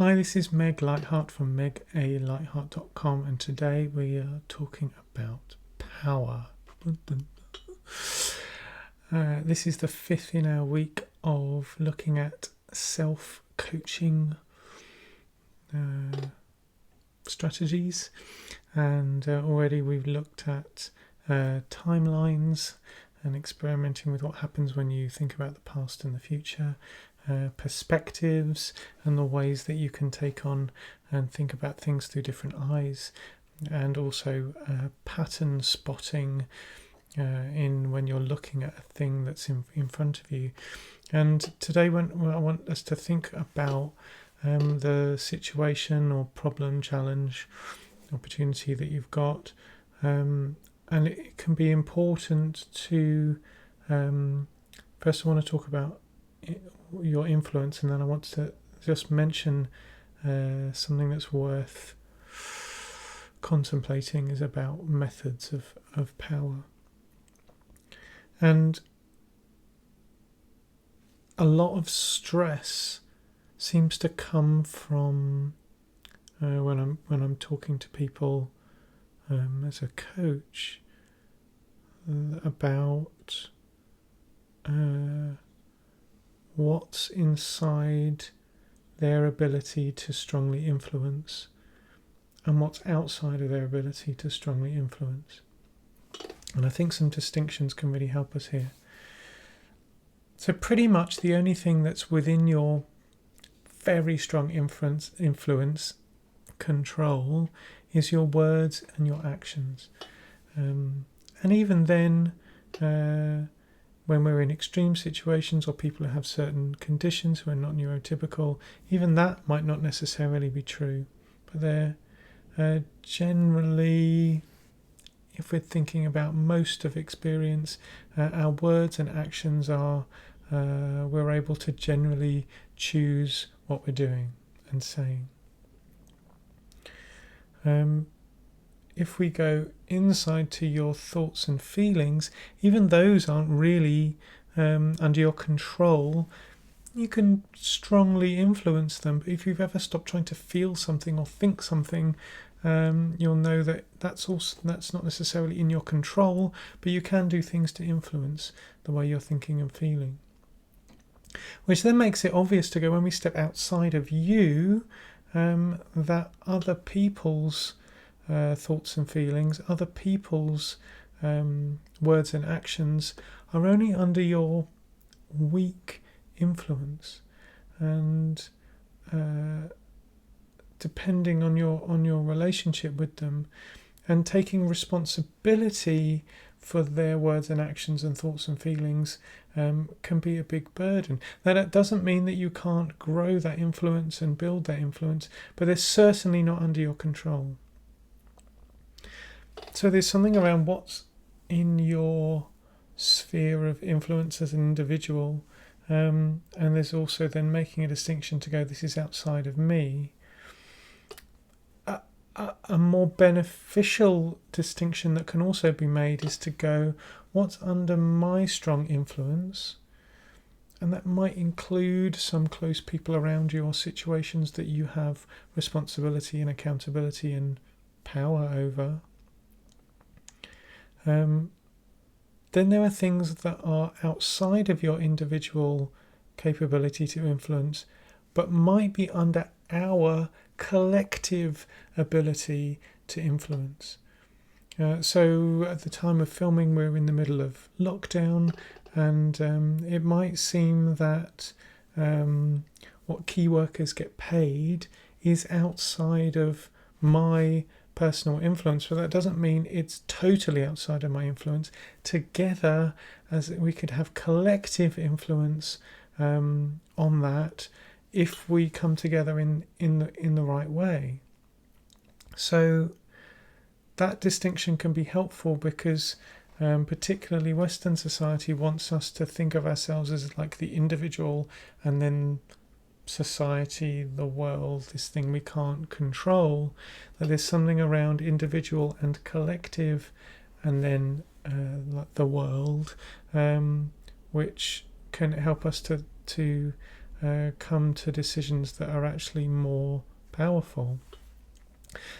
Hi, this is Meg Lightheart from megalightheart.com, and today we are talking about power. This is the fifth in our week of looking at self-coaching strategies, and already we've looked at timelines and experimenting with what happens when you think about the past and the future, perspectives and the ways that you can take on and think about things through different eyes, and also pattern spotting in when you're looking at a thing that's in front of you. And today I want us to think about the situation or problem, challenge, opportunity that you've got, and it can be important to first I want to talk about your influence, and then I want to just mention something that's worth contemplating is about methods of power. And a lot of stress seems to come from when I'm talking to people as a coach about what's inside their ability to strongly influence and what's outside of their ability to strongly influence. And I think some distinctions can really help us here. So pretty much the only thing that's within your very strong influence control is your words and your actions. And even then, when we're in extreme situations or people who have certain conditions who are not neurotypical, even that might not necessarily be true. But they're generally, if we're thinking about most of experience, our words and actions are, we're able to generally choose what we're doing and saying. If we go inside to your thoughts and feelings, even those aren't really under your control. You can strongly influence them, but if you've ever stopped trying to feel something or think something, you'll know that that's not necessarily in your control, but you can do things to influence the way you're thinking and feeling. Which then makes it obvious to go, when we step outside of you, that other people's thoughts and feelings, other people's words and actions are only under your weak influence, and depending on your relationship with them, and taking responsibility for their words and actions and thoughts and feelings can be a big burden. Now, that doesn't mean that you can't grow that influence and build that influence, but they're certainly not under your control. So there's something around what's in your sphere of influence as an individual, and there's also then making a distinction to go, this is outside of me. A more beneficial distinction that can also be made is to go, what's under my strong influence? And that might include some close people around you or situations that you have responsibility and accountability and power over. Then there are things that are outside of your individual capability to influence, but might be under our collective ability to influence. So at the time of filming, we're in the middle of lockdown, and it might seem that what key workers get paid is outside of my personal influence, but that doesn't mean it's totally outside of my influence. Together, as we could have collective influence on that, if we come together in the right way. So that distinction can be helpful because particularly Western society wants us to think of ourselves as like the individual, and then society, the world, this thing we can't control. That there's something around individual and collective, and then the world, which can help us to come to decisions that are actually more powerful.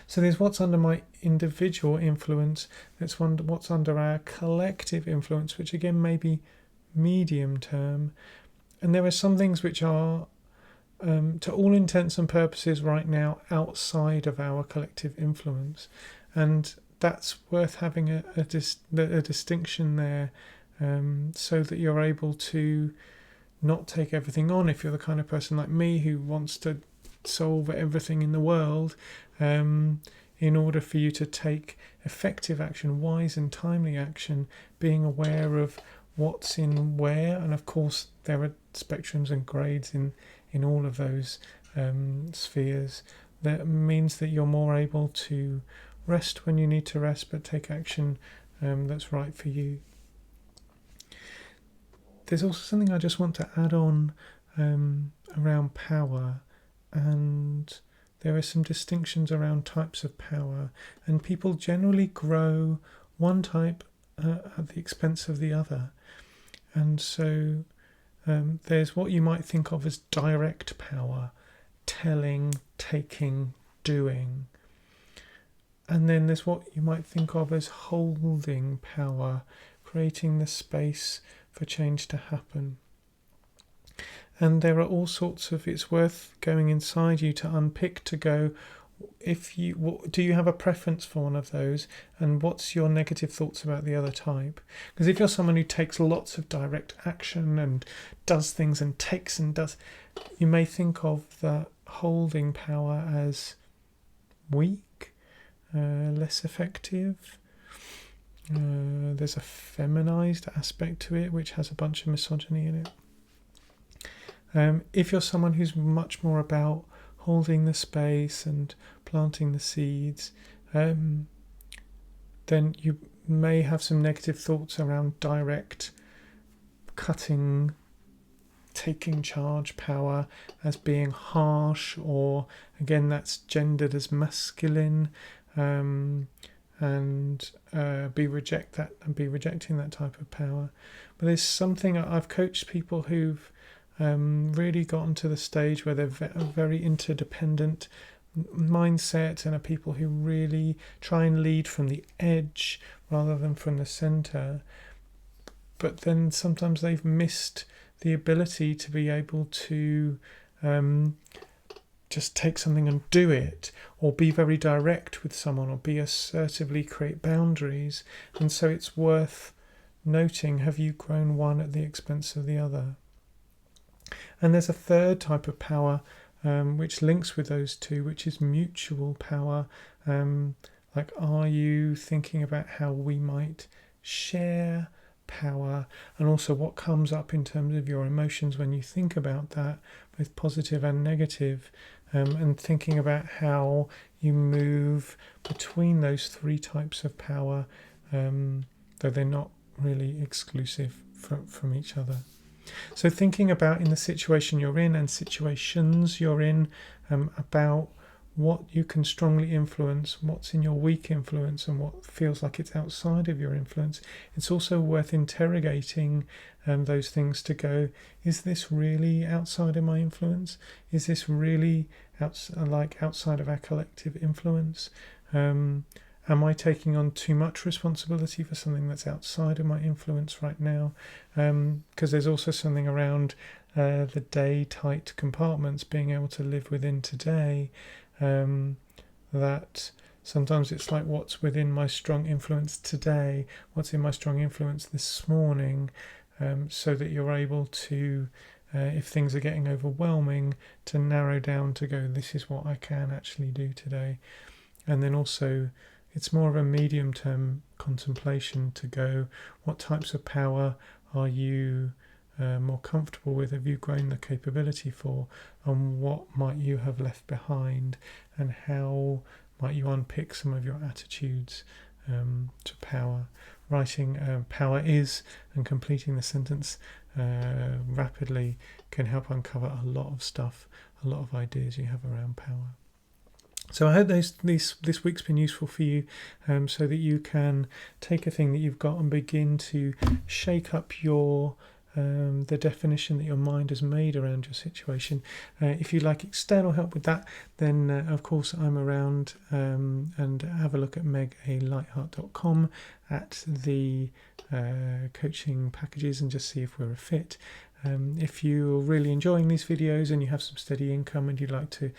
So there's what's under my individual influence, that's what's under our collective influence, which again may be medium term. And there are some things which are, to all intents and purposes right now, outside of our collective influence. And that's worth having a distinction there, so that you're able to not take everything on. If you're the kind of person like me who wants to solve everything in the world, in order for you to take effective action, wise and timely action, being aware of what's in where, and of course there are spectrums and grades in all of those spheres. That means that you're more able to rest when you need to rest, but take action that's right for you. There's also something I just want to add on around power, and there are some distinctions around types of power, and people generally grow one type at the expense of the other. And so there's what you might think of as direct power, telling, taking, doing. And then there's what you might think of as holding power, creating the space for change to happen. And there are all sorts of, it's worth going inside you to unpick, to go, do you have a preference for one of those, and what's your negative thoughts about the other type? Because if you're someone who takes lots of direct action and does things and takes and does, you may think of the holding power as weak, less effective. There's a feminized aspect to it which has a bunch of misogyny in it. If you're someone who's much more about holding the space and planting the seeds, then you may have some negative thoughts around direct, cutting, taking charge power as being harsh, or again that's gendered as masculine, and be rejecting that type of power. But there's something, I've coached people who've really gotten to the stage where they're very interdependent mindset, and are people who really try and lead from the edge rather than from the center. But then sometimes they've missed the ability to be able to just take something and do it, or be very direct with someone, or be assertively create boundaries. And so it's worth noting, have you grown one at the expense of the other? And there's a third type of power which links with those two, which is mutual power. Like, are you thinking about how we might share power, and also what comes up in terms of your emotions when you think about that, both positive and negative, and thinking about how you move between those three types of power, though they're not really exclusive from each other. So thinking about, in the situation you're in and situations you're in, about what you can strongly influence, what's in your weak influence, and what feels like it's outside of your influence. It's also worth interrogating those things to go, is this really outside of my influence? Is this really outside of our collective influence? Am I taking on too much responsibility for something that's outside of my influence right now? Because there's also something around the day tight compartments, being able to live within today, that sometimes it's like, what's within my strong influence today, what's in my strong influence this morning, so that you're able to, if things are getting overwhelming, to narrow down to go, this is what I can actually do today. And then also, it's more of a medium term contemplation to go, what types of power are you more comfortable with, have you grown the capability for, and what might you have left behind, and how might you unpick some of your attitudes to power. Writing power is, and completing the sentence rapidly can help uncover a lot of stuff, a lot of ideas you have around power. So I hope this week's been useful for you, so that you can take a thing that you've got and begin to shake up your the definition that your mind has made around your situation. If you'd like external help with that, then of course I'm around, and have a look at megalightheart.com at the coaching packages and just see if we're a fit. If you're really enjoying these videos and you have some steady income and you'd like to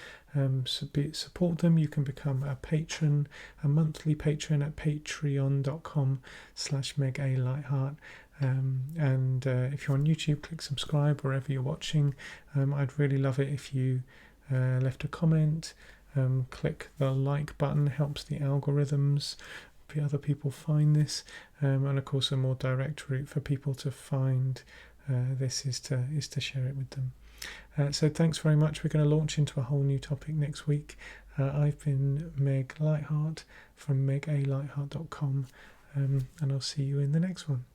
support them, you can become a patron, a monthly patron at patreon.com/megalightheart. And if you're on YouTube, click subscribe wherever you're watching. I'd really love it if you left a comment. Click the like button, helps the algorithms, other people find this, and of course a more direct route for people to find this is to share it with them. So thanks very much. We're going to launch into a whole new topic next week. I've been Meg Lightheart from megalightheart.com, and I'll see you in the next one.